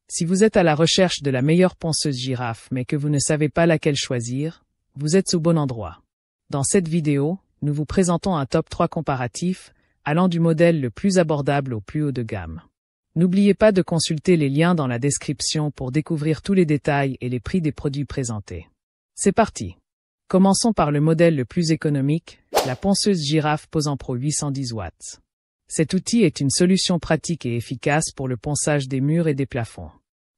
Si vous êtes à la recherche de la meilleure ponceuse girafe mais que vous ne savez pas laquelle choisir, vous êtes au bon endroit. Dans cette vidéo, nous vous présentons un top 3 comparatif, allant du modèle le plus abordable au plus haut de gamme. N'oubliez pas de consulter les liens dans la description pour découvrir tous les détails et les prix des produits présentés. C'est parti! Commençons par le modèle le plus économique, la ponceuse Girafe Posan Pro 810 watts. Cet outil est une solution pratique et efficace pour le ponçage des murs et des plafonds.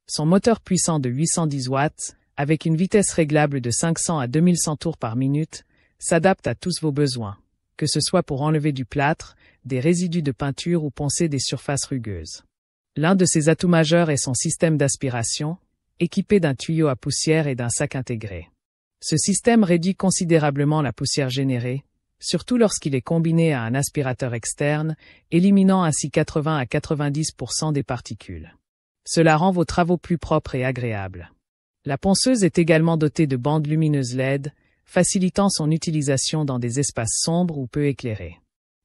Son moteur puissant de 810 watts, avec une vitesse réglable de 500 à 2100 tours par minute, s'adapte à tous vos besoins, que ce soit pour enlever du plâtre, des résidus de peinture ou poncer des surfaces rugueuses. L'un de ses atouts majeurs est son système d'aspiration, équipé d'un tuyau à poussière et d'un sac intégré. Ce système réduit considérablement la poussière générée, surtout lorsqu'il est combiné à un aspirateur externe, éliminant ainsi 80 à 90% des particules. Cela rend vos travaux plus propres et agréables. La ponceuse est également dotée de bandes lumineuses LED, facilitant son utilisation dans des espaces sombres ou peu éclairés.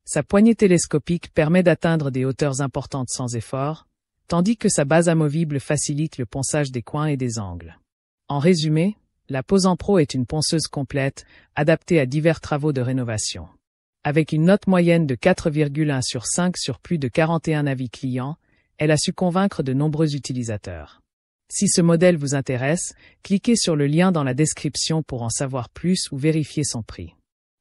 Sa poignée télescopique permet d'atteindre des hauteurs importantes sans effort, tandis que sa base amovible facilite le ponçage des coins et des angles. En résumé, la Posan Pro est une ponceuse complète, adaptée à divers travaux de rénovation. Avec une note moyenne de 4,1 sur 5 sur plus de 41 avis clients, elle a su convaincre de nombreux utilisateurs. Si ce modèle vous intéresse, cliquez sur le lien dans la description pour en savoir plus ou vérifier son prix.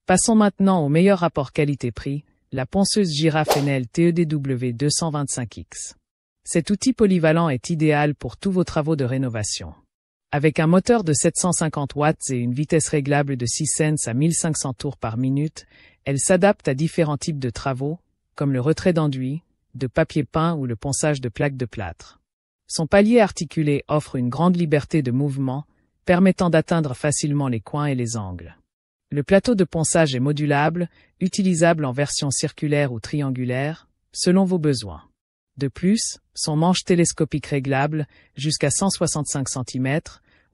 Passons maintenant au meilleur rapport qualité-prix, la ponceuse Girafe Enel TEDW 225X. Cet outil polyvalent est idéal pour tous vos travaux de rénovation. Avec un moteur de 750 watts et une vitesse réglable de 6 cents à 1500 tours par minute, elle s'adapte à différents types de travaux, comme le retrait d'enduit, de papier peint ou le ponçage de plaques de plâtre. Son palier articulé offre une grande liberté de mouvement, permettant d'atteindre facilement les coins et les angles. Le plateau de ponçage est modulable, utilisable en version circulaire ou triangulaire, selon vos besoins. De plus, son manche télescopique réglable, jusqu'à 165 cm,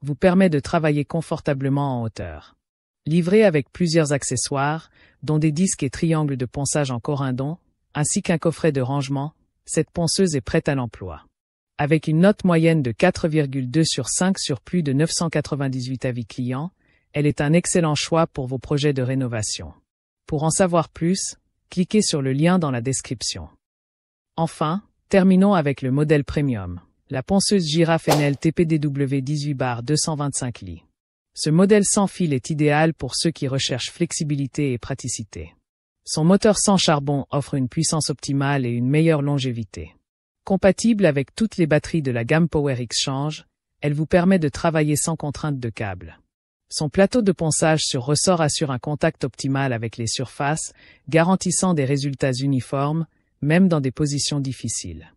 vous permet de travailler confortablement en hauteur. Livrée avec plusieurs accessoires, dont des disques et triangles de ponçage en corindon, ainsi qu'un coffret de rangement, cette ponceuse est prête à l'emploi. Avec une note moyenne de 4,2 sur 5 sur plus de 998 avis clients, elle est un excellent choix pour vos projets de rénovation. Pour en savoir plus, cliquez sur le lien dans la description. Enfin, terminons avec le modèle premium, la ponceuse Girafe Enel TPDW 18/225 lits. Ce modèle sans fil est idéal pour ceux qui recherchent flexibilité et praticité. Son moteur sans charbon offre une puissance optimale et une meilleure longévité. Compatible avec toutes les batteries de la gamme Power Exchange, elle vous permet de travailler sans contrainte de câble. Son plateau de ponçage sur ressort assure un contact optimal avec les surfaces, garantissant des résultats uniformes, même dans des positions difficiles.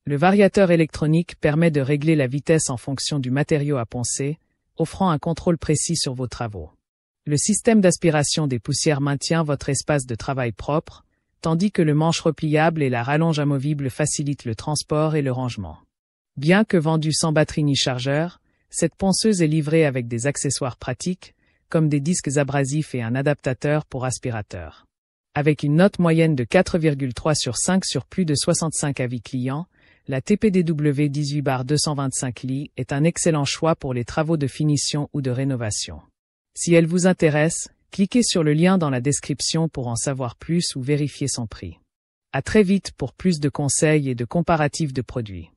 Le variateur électronique permet de régler la vitesse en fonction du matériau à poncer, offrant un contrôle précis sur vos travaux. Le système d'aspiration des poussières maintient votre espace de travail propre, tandis que le manche repliable et la rallonge amovible facilitent le transport et le rangement. Bien que vendue sans batterie ni chargeur, cette ponceuse est livrée avec des accessoires pratiques, comme des disques abrasifs et un adaptateur pour aspirateur. Avec une note moyenne de 4,3 sur 5 sur plus de 65 avis clients, la TPDW 18/225 lits est un excellent choix pour les travaux de finition ou de rénovation. Si elle vous intéresse, cliquez sur le lien dans la description pour en savoir plus ou vérifier son prix. À très vite pour plus de conseils et de comparatifs de produits.